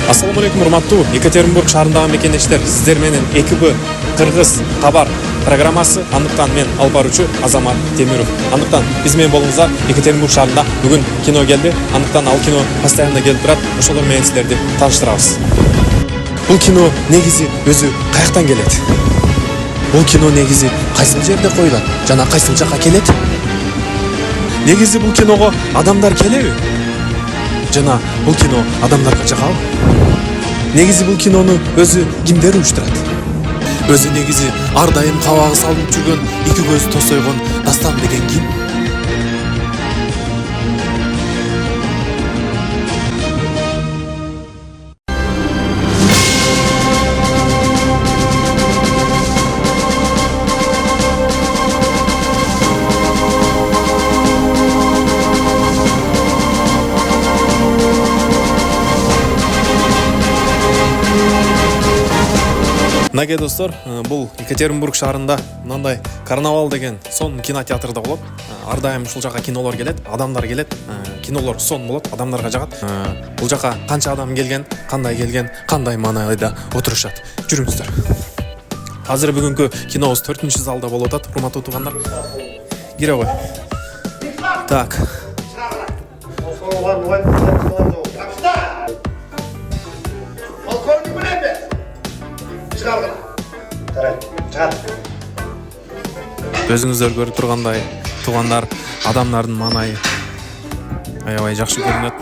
Assalamu alaikum, урматтуу Екатеринбург шаарындагы мекендештер. Сиздер менен 2Б Кыргыз кабар программасы. Андыктан мен алып баруучу Азамат Темиров. Андыктан биз менен болуңуздар. Екатеринбург шаарында бүгүн кино келди. Андыктан ал кино постоянно келип турат. Ошолор менен силерди тааныштырабыз. Бул кино негизи өзү каяктан келет? Бул кино негизи кайсыл жерде коюлат жана кайсыл жака келет? Негизи бул киного адамдар келеби? Жана бул кино адамдарга жагабы? Негизи бул кинону өзү кимдер уюштурат? Өзү негизи ар дайым кабагы салынып жүргөн эки көз тосойгон Дастан деген ким? Мынакей достор, бул Екатеринбург шаарында мындай Карнавал деген сон кинотеатрда болот. Ар дайым ушул жака кинолор келет, адамдар келет, кинолор сон болот, адамдарга жагат. Бул жака канча адам келген, кандай маанайда отурушат. Жүрүңүздөр. Азыр бүгүнкү кинобуз 4-залда болуп атат, урматтуу туугандар. Кире кой. Так. Өзүңүздөр көрүп тургандай, туугандар, адамдардын маанайы аябай жакшы көрүнөт.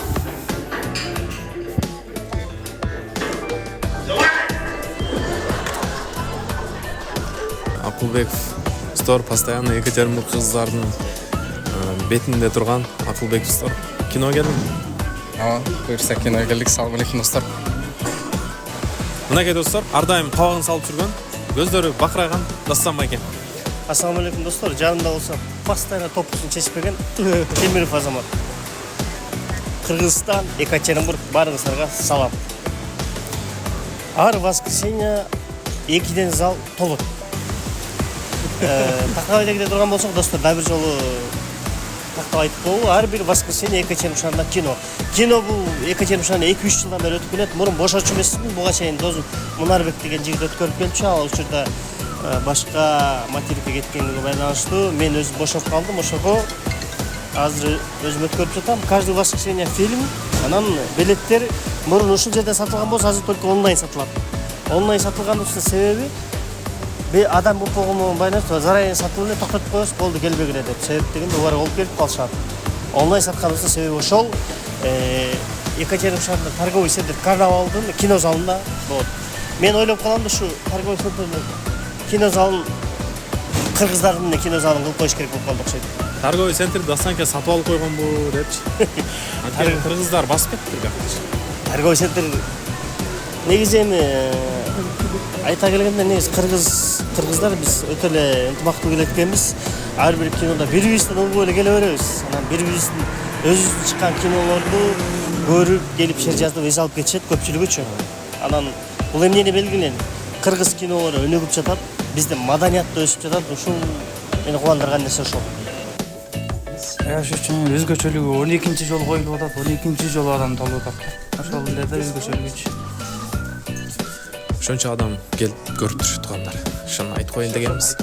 Акылбеков стор постоянно Екатеринбург кыздардын бетинде турган Акылбеков стор. Кино келдиңби? Буюрса кино келдик. Салам алейкум достор. Мынакей достор, ар дайым кабагын салып жүргөн, көздөрү бакырайган Дастан байке. Ассаламу алейкум достор, жанымда болсо постоянно топусын чечпеген Темиров Азамат. Кыргызстан, Екатеринбург, баарыңыздарга салам. Ар воскресенье 2 зал толот. Тактап айта турган болсок достор, да бир жолу тактап айтып коелу, ар бир воскресенье Екатеринбург шаарында кино. Кино бул Екатеринбург шаарында 2-3 жылдан бери өтүп келет. Мурун бошочу эмесмин, буга чейин досум Мунарбек деген жигит өткөрүп келчү. Ал учурда башка материкке кеткенге байланыштуу мен өзүм бошоп калдым. Ошого азыр өзүм өткөрүп жатам. Каждый воскресенье фильм, анан билеттер мурун ушул жерде сатылган болсо азыр только онлайн сатылат. Онлайн сатылганын себеби адам көп болгону байланыштуу заранее сатылып эле токтотуп коебуз, болду келбегиле деп. Себеп дегенде убар болуп келип калышат. Онлайн сатканыбыздын себеби ошол. Екатеринбург шаарында торговый центр Карнавалдын кино залында болот. Мен ойлоп калам да ушу торговый центрдин кино залын кыргыздардын кино залын кылып коюш керек болуп калды окшойт. Торговый центрди Дастанке сатып алып койгонбу депчи. Кыргыздар басып кетти бияктачы. Торговый центр негизи эми айта келгенде негизи кыргыздар биз өтө эле ынтымактуу келет экенбиз. Ар бир кинода бири-бирибизден угуп эле келе беребиз. Анан бири-бирибиздин өзүбүздүн чыккан кинолорду көрүп, келип шер жазып эс алып кетишет көпчүлүгүчү. Анан бул эмнени белгилейт? Кыргыз кинолору өнүгүп жатат, биздин маданият да өсүп жатат. Ушул мени кубандырган нерсе ошол. Ошол үчүн өзгөчөлүгү 12-чи жолу коюлуп атат, 12-чи жолу адам толуп атат. Ошол эле да өзгөчөлүгүчү. Ошончо адам келип көрүп туруш туугандар. Ошону айтып коеюн дегенбиз.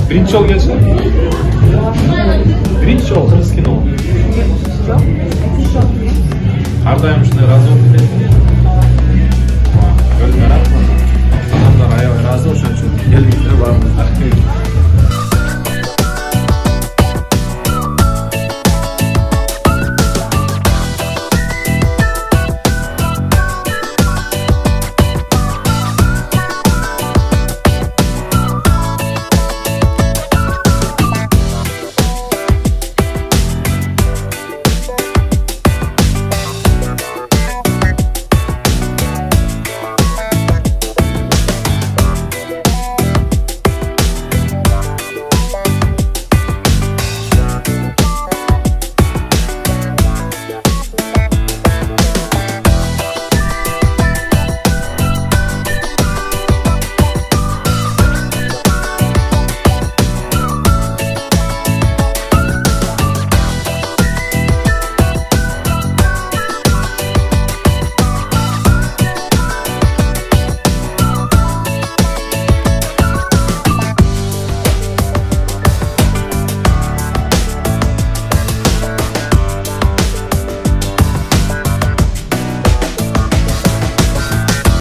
Биринчи жол келсе? Биринчи жол кыргыз кино. Ар дайым ушундай разговор кетет.